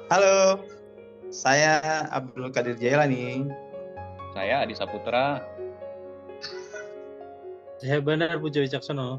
Halo, saya Abdul Qadir Jailani. Saya Adi Saputra. Saya Benar Pujo Wicaksono.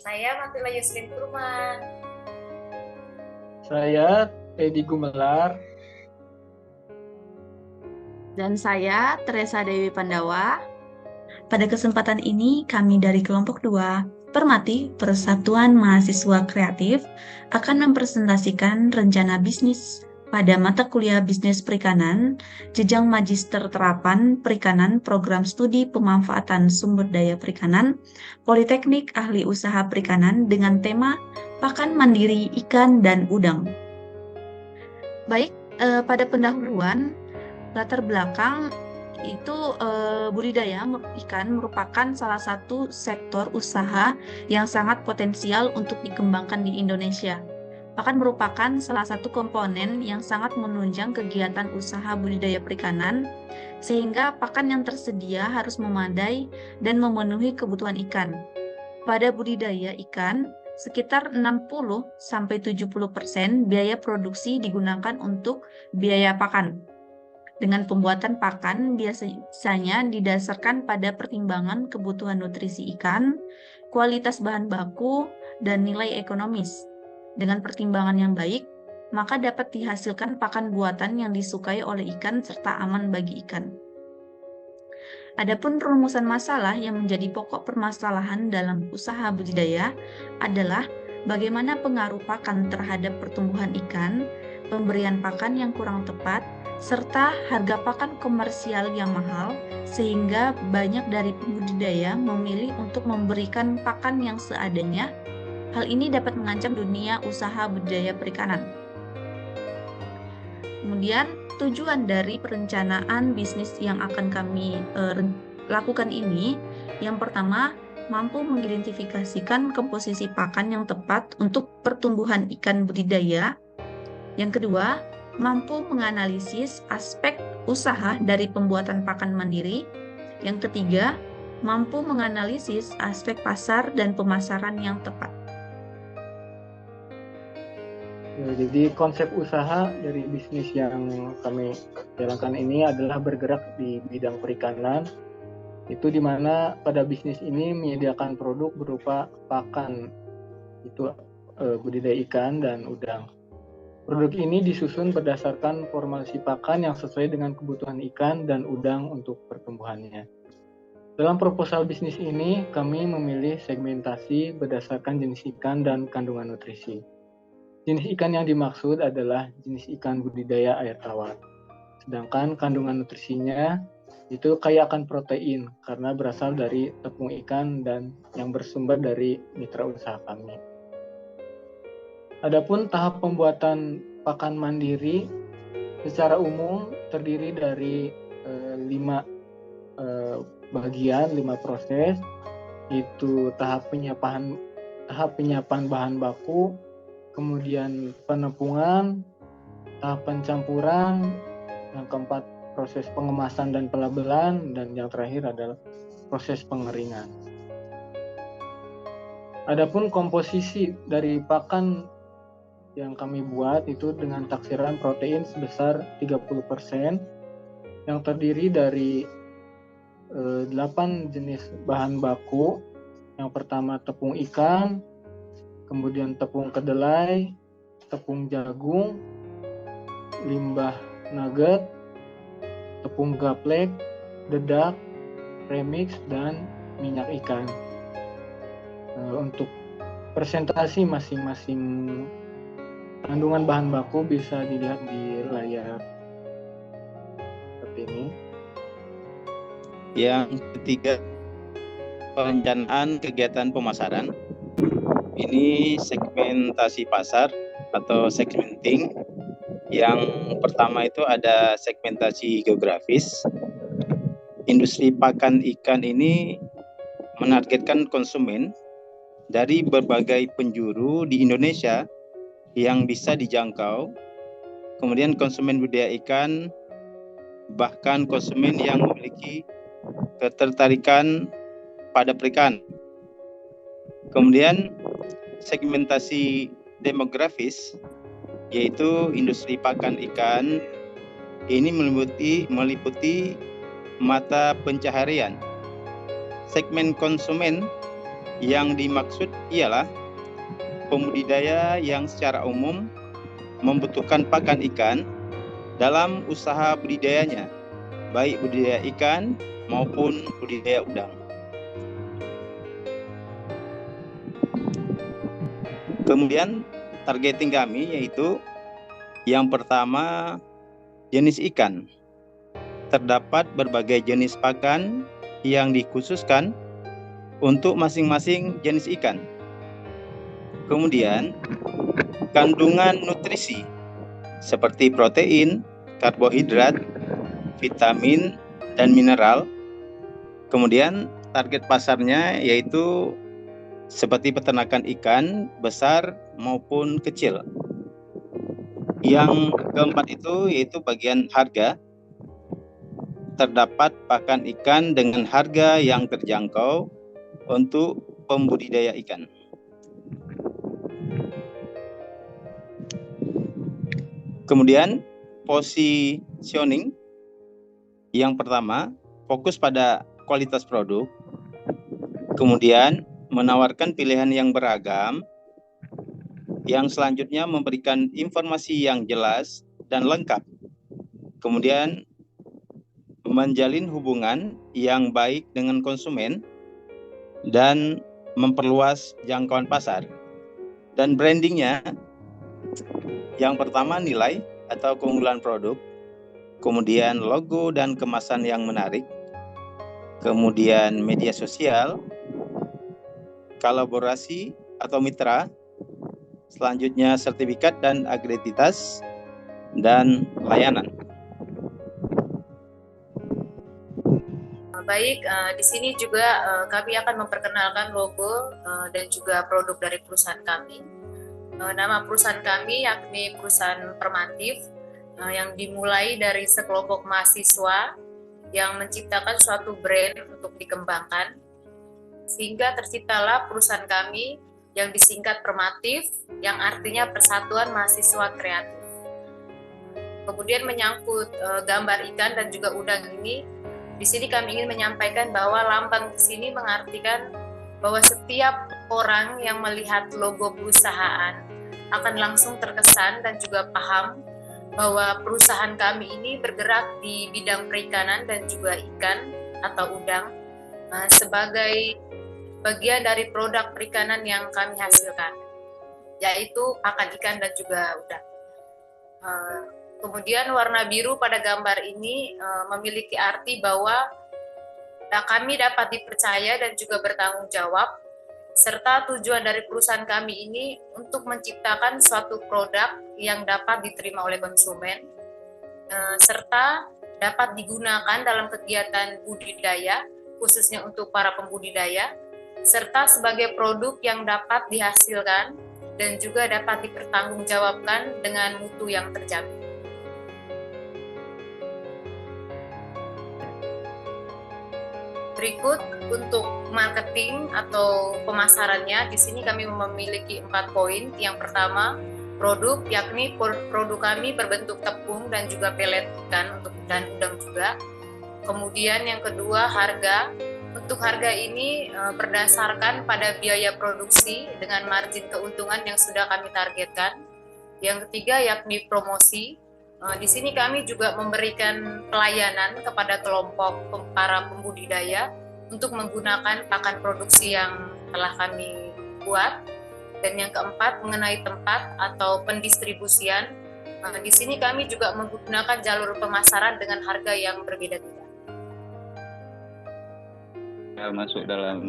Saya Matila Yusrin Kurman. Saya Edi Gumelar. Dan saya Teresa Dewi Pandawa. Pada kesempatan ini kami dari kelompok 2, Permati Persatuan Mahasiswa Kreatif, akan mempresentasikan rencana bisnis pada mata kuliah Bisnis Perikanan, Jenjang Magister Terapan Perikanan Program Studi Pemanfaatan Sumber Daya Perikanan, Politeknik Ahli Usaha Perikanan dengan tema Pakan Mandiri Ikan dan Udang. Baik, pada pendahuluan, latar belakang itu budidaya ikan merupakan salah satu sektor usaha yang sangat potensial untuk dikembangkan di Indonesia. Bahkan merupakan salah satu komponen yang sangat menunjang kegiatan usaha budidaya perikanan, sehingga pakan yang tersedia harus memadai dan memenuhi kebutuhan ikan. Pada budidaya ikan, sekitar 60-70% biaya produksi digunakan untuk biaya pakan. Dengan pembuatan pakan biasanya didasarkan pada pertimbangan kebutuhan nutrisi ikan, kualitas bahan baku, dan nilai ekonomis. Dengan pertimbangan yang baik, maka dapat dihasilkan pakan buatan yang disukai oleh ikan serta aman bagi ikan. Adapun rumusan masalah yang menjadi pokok permasalahan dalam usaha budidaya adalah bagaimana pengaruh pakan terhadap pertumbuhan ikan, pemberian pakan yang kurang tepat, serta harga pakan komersial yang mahal, sehingga banyak dari pembudidaya memilih untuk memberikan pakan yang seadanya. Hal ini dapat mengancam dunia usaha budidaya perikanan. Kemudian, tujuan dari perencanaan bisnis yang akan kami lakukan ini, yang pertama, mampu mengidentifikasikan komposisi pakan yang tepat untuk pertumbuhan ikan budidaya. Yang kedua, mampu menganalisis aspek usaha dari pembuatan pakan mandiri. Yang ketiga, mampu menganalisis aspek pasar dan pemasaran yang tepat. Jadi konsep usaha dari bisnis yang kami jalankan ini adalah bergerak di bidang perikanan. Itu di mana pada bisnis ini menyediakan produk berupa pakan, itu budidaya ikan dan udang. Produk ini disusun berdasarkan formasi pakan yang sesuai dengan kebutuhan ikan dan udang untuk pertumbuhannya. Dalam proposal bisnis ini, kami memilih segmentasi berdasarkan jenis ikan dan kandungan nutrisi. Jenis ikan yang dimaksud adalah jenis ikan budidaya air tawar. Sedangkan kandungan nutrisinya itu kaya akan protein karena berasal dari tepung ikan dan yang bersumber dari mitra usaha kami. Adapun tahap pembuatan pakan mandiri secara umum terdiri dari 5 bagian, 5 proses, yaitu tahap penyiapan bahan baku, kemudian penepungan, tahap pencampuran, yang keempat proses pengemasan dan pelabelan, dan yang terakhir adalah proses pengeringan. Adapun komposisi dari pakan yang kami buat itu dengan taksiran protein sebesar 30%, yang terdiri dari 8 jenis bahan baku. Yang pertama tepung ikan, kemudian tepung kedelai, tepung jagung, limbah nugget, tepung gaplek, dedak, premix, dan minyak ikan. Untuk presentasi masing-masing kandungan bahan baku bisa dilihat di layar seperti ini. Yang ketiga, perencanaan kegiatan pemasaran. Ini segmentasi pasar atau segmenting. Yang pertama itu ada segmentasi geografis. Industri pakan ikan ini menargetkan konsumen dari berbagai penjuru di Indonesia yang bisa dijangkau. Kemudian konsumen budidaya ikan, bahkan konsumen yang memiliki ketertarikan pada perikanan. Kemudian segmentasi demografis, yaitu industri pakan ikan. Ini meliputi mata pencaharian. Segmen konsumen yang dimaksud ialah pembudidaya yang secara umum membutuhkan pakan ikan dalam usaha budidayanya, baik budidaya ikan maupun budidaya udang. Kemudian targeting kami yaitu yang pertama jenis ikan. Terdapat berbagai jenis pakan yang dikhususkan untuk masing-masing jenis ikan. Kemudian kandungan nutrisi seperti protein, karbohidrat, vitamin, dan mineral. Kemudian target pasarnya yaitu seperti peternakan ikan besar maupun kecil. Yang keempat itu yaitu bagian harga. Terdapat pakan ikan dengan harga yang terjangkau untuk pembudidaya ikan. Kemudian positioning yang pertama fokus pada kualitas produk, kemudian menawarkan pilihan yang beragam, yang selanjutnya memberikan informasi yang jelas dan lengkap, kemudian menjalin hubungan yang baik dengan konsumen, dan memperluas jangkauan pasar. Dan brandingnya, yang pertama nilai atau keunggulan produk, kemudian logo dan kemasan yang menarik, kemudian media sosial, kolaborasi atau mitra, selanjutnya sertifikat dan akreditas, dan layanan. Baik, di sini juga kami akan memperkenalkan logo dan juga produk dari perusahaan kami. Nama perusahaan kami yakni perusahaan Permatif yang dimulai dari sekelompok mahasiswa yang menciptakan suatu brand untuk dikembangkan, sehingga terciptalah perusahaan kami yang disingkat Permatif, yang artinya Persatuan Mahasiswa Kreatif. Kemudian menyangkut gambar ikan dan juga udang ini, di sini kami ingin menyampaikan bahwa lambang di sini mengartikan bahwa setiap orang yang melihat logo perusahaan akan langsung terkesan dan juga paham bahwa perusahaan kami ini bergerak di bidang perikanan dan juga ikan atau udang sebagai bagian dari produk perikanan yang kami hasilkan, yaitu pakan ikan dan juga udang. Kemudian warna biru pada gambar ini memiliki arti bahwa kami dapat dipercaya dan juga bertanggung jawab, serta tujuan dari perusahaan kami ini untuk menciptakan suatu produk yang dapat diterima oleh konsumen, serta dapat digunakan dalam kegiatan budidaya, khususnya untuk para pembudidaya, serta sebagai produk yang dapat dihasilkan dan juga dapat dipertanggungjawabkan dengan mutu yang terjamin. Berikut untuk marketing atau pemasarannya, di sini kami memiliki 4 poin. Yang pertama, produk, yakni produk kami berbentuk tepung dan juga pelet ikan untuk dan udang juga. Kemudian yang kedua, harga. Untuk harga ini berdasarkan pada biaya produksi dengan margin keuntungan yang sudah kami targetkan. Yang ketiga, yakni promosi. Di sini kami juga memberikan pelayanan kepada kelompok para pembudidaya untuk menggunakan pakan produksi yang telah kami buat. Dan yang keempat, mengenai tempat atau pendistribusian. Di sini kami juga menggunakan jalur pemasaran dengan harga yang berbeda-beda. Masuk dalam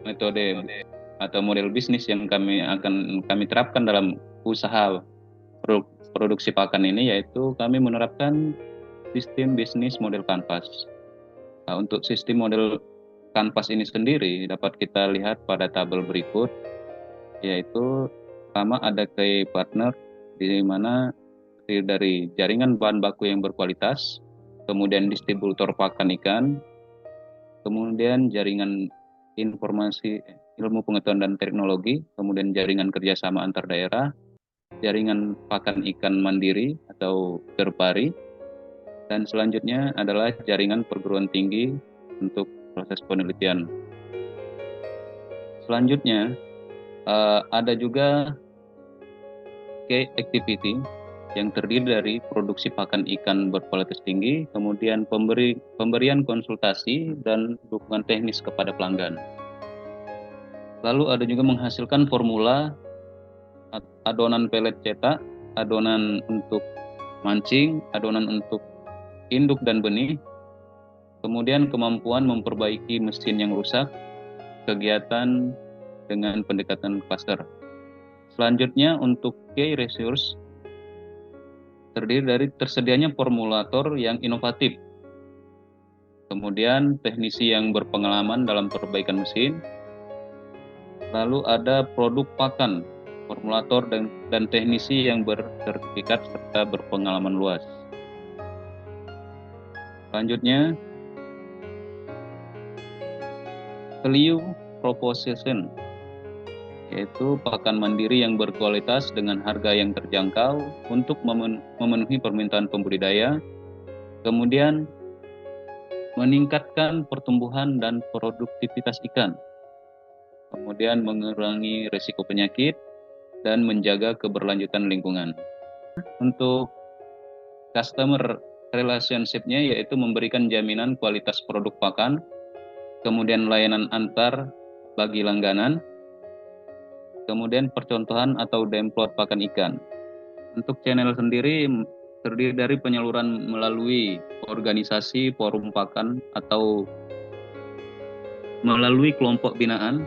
metode atau model bisnis yang kami terapkan dalam usaha produksi pakan ini, yaitu kami menerapkan sistem bisnis model kanvas. Nah, untuk sistem model kanvas ini sendiri dapat kita lihat pada tabel berikut, yaitu pertama ada key partner, di mana dari jaringan bahan baku yang berkualitas, kemudian distributor pakan ikan, kemudian jaringan informasi ilmu pengetahuan dan teknologi, kemudian jaringan kerjasama antar daerah, jaringan pakan ikan mandiri atau terpari, dan selanjutnya adalah jaringan perguruan tinggi untuk proses penelitian. Selanjutnya ada juga key activity yang terdiri dari produksi pakan ikan berkualitas tinggi, kemudian pemberian konsultasi dan dukungan teknis kepada pelanggan. Lalu ada juga menghasilkan formula, adonan pelet cetak, adonan untuk mancing, adonan untuk induk dan benih, kemudian kemampuan memperbaiki mesin yang rusak, kegiatan dengan pendekatan cluster. Selanjutnya untuk key resource terdiri dari tersedianya formulator yang inovatif, kemudian teknisi yang berpengalaman dalam perbaikan mesin, lalu ada produk pakan, formulator dan teknisi yang bersertifikat serta berpengalaman luas. Selanjutnya, value proposition, yaitu pakan mandiri yang berkualitas dengan harga yang terjangkau untuk memenuhi permintaan pembudidaya, kemudian meningkatkan pertumbuhan dan produktivitas ikan, kemudian mengurangi risiko penyakit, dan menjaga keberlanjutan lingkungan. Untuk customer relationship-nya yaitu memberikan jaminan kualitas produk pakan, kemudian layanan antar bagi langganan, kemudian percontohan atau demplot pakan ikan. Untuk channel sendiri terdiri dari penyaluran melalui organisasi forum pakan atau melalui kelompok binaan,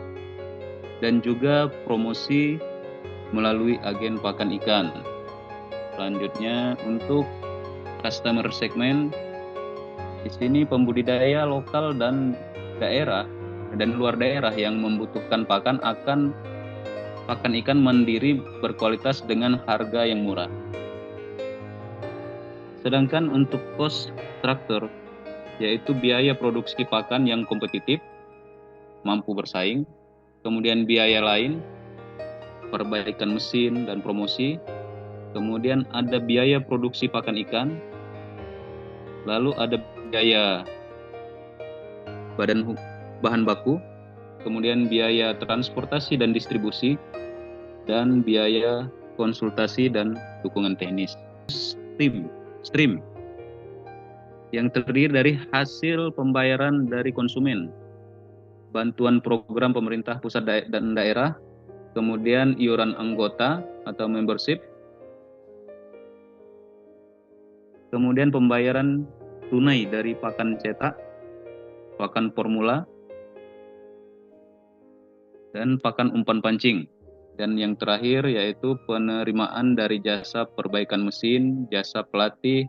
dan juga promosi melalui agen pakan ikan. Selanjutnya untuk customer segment, di sini pembudidaya lokal dan daerah dan luar daerah yang membutuhkan pakan ikan mandiri berkualitas dengan harga yang murah. Sedangkan untuk cost structure, yaitu biaya produksi pakan yang kompetitif, mampu bersaing, kemudian biaya lain, perbaikan mesin dan promosi, kemudian ada biaya produksi pakan ikan, lalu ada biaya bahan baku, kemudian biaya transportasi dan distribusi, dan biaya konsultasi dan dukungan teknis. Stream yang terdiri dari hasil pembayaran dari konsumen, bantuan program pemerintah pusat dan daerah, kemudian iuran anggota atau membership, kemudian pembayaran tunai dari pakan cetak, pakan formula, dan pakan umpan pancing. Dan yang terakhir yaitu penerimaan dari jasa perbaikan mesin, jasa pelatihan,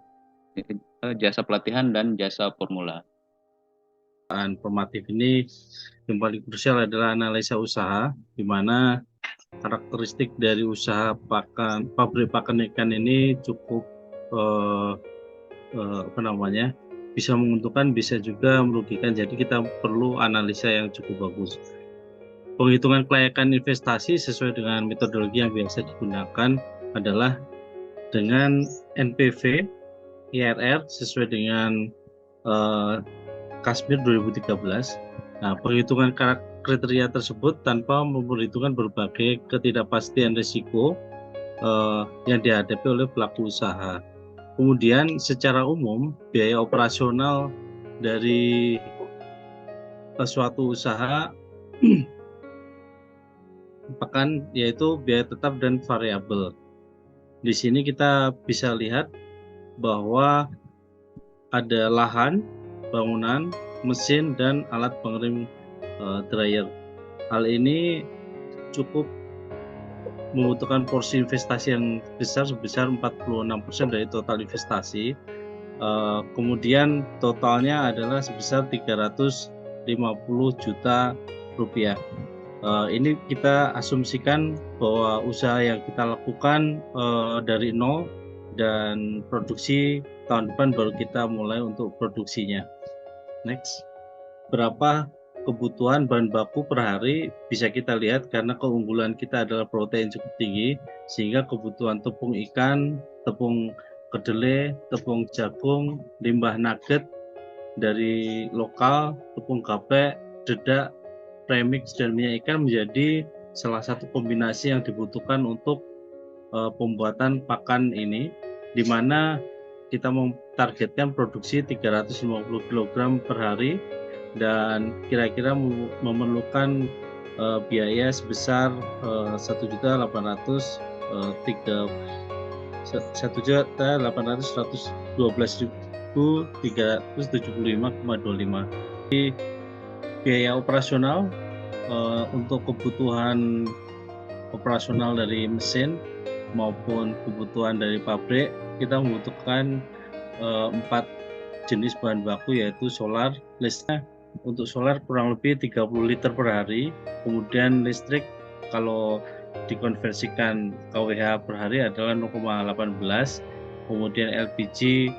dan jasa formula. Formatif ini yang paling krusial adalah analisa usaha, di mana karakteristik dari usaha pabrik pakan ikan ini cukup bisa menguntungkan, bisa juga merugikan. Jadi kita perlu analisa yang cukup bagus. Penghitungan kelayakan investasi sesuai dengan metodologi yang biasa digunakan adalah dengan NPV IRR sesuai dengan Kasmir 2013. Nah, penghitungan kriteria tersebut tanpa memperhitungkan berbagai ketidakpastian risiko yang dihadapi oleh pelaku usaha. Kemudian secara umum biaya operasional dari suatu usaha pakan yaitu biaya tetap dan variabel. Di sini kita bisa lihat bahwa ada lahan, bangunan, mesin, dan alat pengering dryer. Hal ini cukup membutuhkan porsi investasi yang besar sebesar 46% dari total investasi. Kemudian totalnya adalah sebesar 350 juta rupiah. Ini kita asumsikan bahwa usaha yang kita lakukan dari nol, dan produksi tahun depan baru kita mulai untuk produksinya. Next, berapa kebutuhan bahan baku per hari bisa kita lihat karena keunggulan kita adalah protein cukup tinggi, sehingga kebutuhan tepung ikan, tepung kedelai, tepung jagung, limbah nugget dari lokal, tepung gape, dedak, premix, dan minyak ikan menjadi salah satu kombinasi yang dibutuhkan untuk pembuatan pakan ini, di mana kita mentargetkan produksi 350 kg per hari dan kira-kira memerlukan biaya sebesar 1.812.375,25. Biaya operasional untuk kebutuhan operasional dari mesin maupun kebutuhan dari pabrik, kita membutuhkan 4 jenis bahan baku, yaitu solar, listrik. Untuk solar kurang lebih 30 liter per hari, kemudian listrik kalau dikonversikan kWh per hari adalah 0,18, kemudian LPG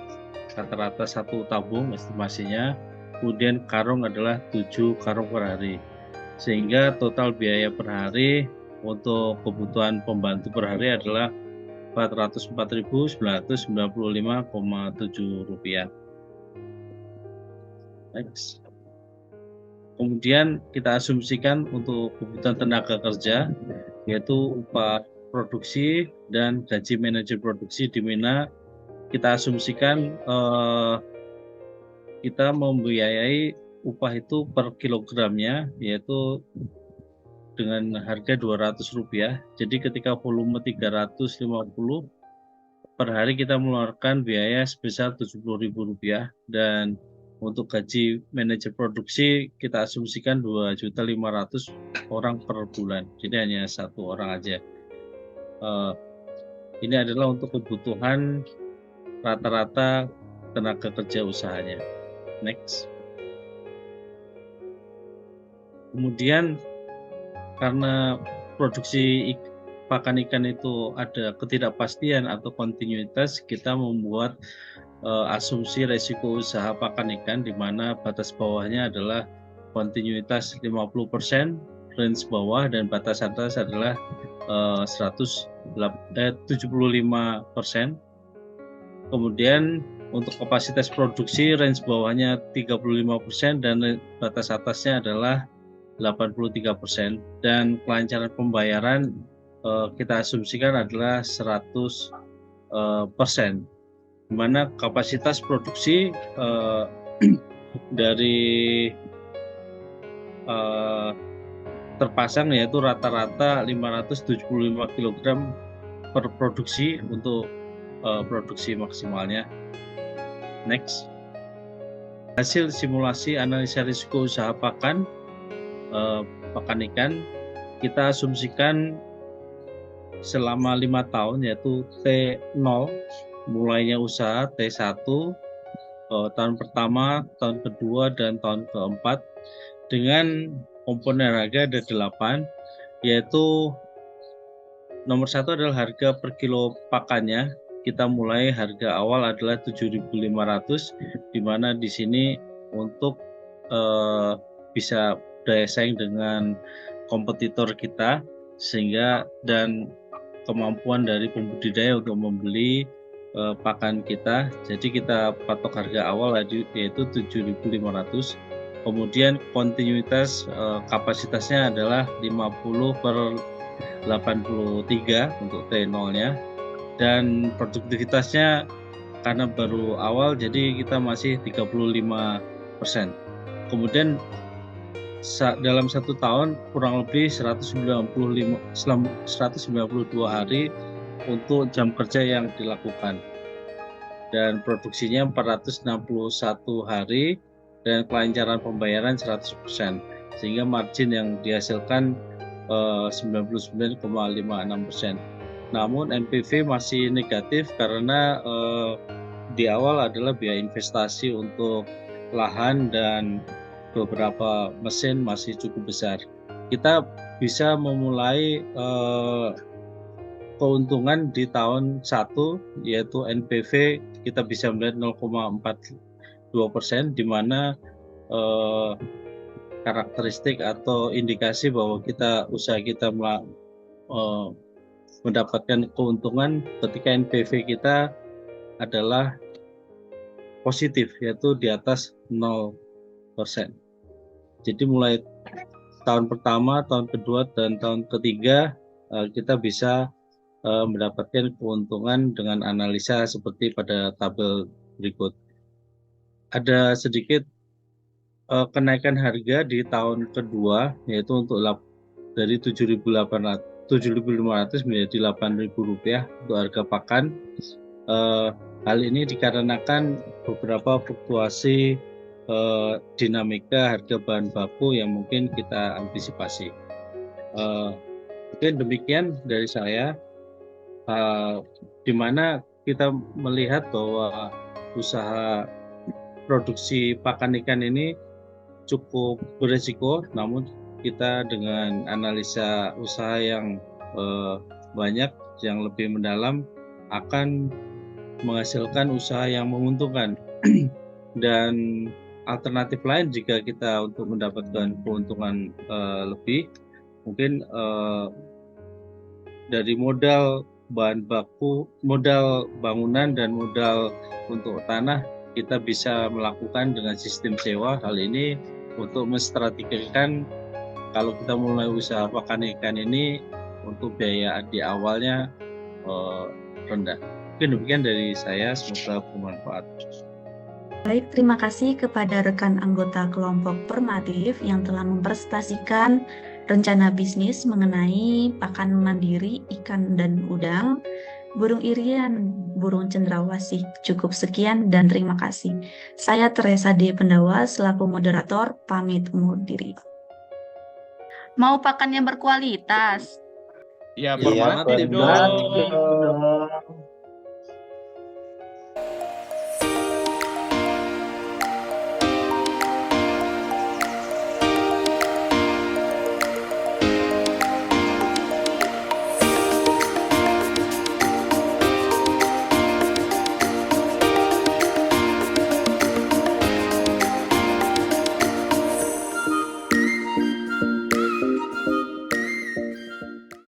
rata-rata 1 tabung estimasinya, kemudian karung adalah 7 karung per hari, sehingga total biaya per hari untuk kebutuhan pembantu per hari adalah Rp404.995,7. Next. Kemudian kita asumsikan untuk kebutuhan tenaga kerja, yaitu upah produksi dan gaji manajer produksi, di mana kita asumsikan kita membiayai upah itu per kilogramnya, yaitu dengan harga Rp200. Jadi ketika volume 350 per hari kita mengeluarkan biaya sebesar Rp70.000, dan untuk gaji manajer produksi kita asumsikan 2.500.000 orang per bulan. Jadi hanya 1 orang aja. Ini adalah untuk kebutuhan rata-rata tenaga kerja usahanya. Next. Kemudian karena produksi pakan ikan itu ada ketidakpastian atau kontinuitas, kita membuat asumsi resiko usaha pakan ikan, di mana batas bawahnya adalah kontinuitas 50%, range bawah, dan batas atas adalah 75%. Kemudian untuk kapasitas produksi, range bawahnya 35% dan batas atasnya adalah 83%, dan kelancaran pembayaran kita asumsikan adalah 100%, di mana kapasitas produksi dari terpasang yaitu rata-rata 575 kg per produksi untuk produksi maksimalnya. Next. Hasil simulasi analisa risiko usaha pakan ikan, kita asumsikan selama 5 tahun, yaitu T0 mulainya usaha, T1 tahun pertama, tahun kedua, dan tahun keempat, dengan komponen harga ada 8, yaitu nomor 1 adalah harga per kilo pakannya. Kita mulai harga awal adalah 7.500, di mana di sini untuk bisa daya saing dengan kompetitor kita, sehingga dan kemampuan dari pembudidaya untuk membeli pakan kita. Jadi kita patok harga awal yaitu 7.500. Kemudian kontinuitas kapasitasnya adalah 50/83 untuk T0-nya, dan produktivitasnya karena baru awal jadi kita masih 35%. Kemudian dalam 1 tahun kurang lebih 192 hari untuk jam kerja yang dilakukan, dan produksinya 461 hari, dan kelancaran pembayaran 100%, sehingga margin yang dihasilkan 99,56%. Namun NPV masih negatif karena di awal adalah biaya investasi untuk lahan dan beberapa mesin masih cukup besar. Kita bisa memulai keuntungan di tahun 1, yaitu NPV kita bisa melihat 0,42%, di mana karakteristik atau indikasi bahwa usaha kita mendapatkan keuntungan ketika NPV kita adalah positif, yaitu di atas 0%. Jadi mulai tahun pertama, tahun kedua, dan tahun ketiga kita bisa mendapatkan keuntungan dengan analisa seperti pada tabel berikut. Ada sedikit kenaikan harga di tahun kedua, yaitu dari 7.500 menjadi 8.000 rupiah untuk harga pakan. Hal ini dikarenakan beberapa fluktuasi dinamika harga bahan baku yang mungkin kita antisipasi. Mungkin demikian dari saya, di mana kita melihat bahwa usaha produksi pakan ikan ini cukup beresiko, namun kita dengan analisa usaha yang banyak, yang lebih mendalam, akan menghasilkan usaha yang menguntungkan. Dan alternatif lain jika kita untuk mendapatkan keuntungan lebih, mungkin dari modal bahan baku, modal bangunan, dan modal untuk tanah, kita bisa melakukan dengan sistem sewa. Hal ini untuk menstrategikan kalau kita mulai usaha pakan ikan ini untuk biaya di awalnya rendah. Mungkin demikian dari saya, semoga bermanfaat. Baik, terima kasih kepada rekan anggota kelompok Permatif yang telah mempresentasikan rencana bisnis mengenai pakan mandiri ikan dan udang, burung irian, burung cendrawasih. Cukup sekian dan terima kasih. Saya Teresa D. Pendawa selaku moderator pamit undur diri. Mau pakan yang berkualitas? Ya, Iya, formatif Pak. dong.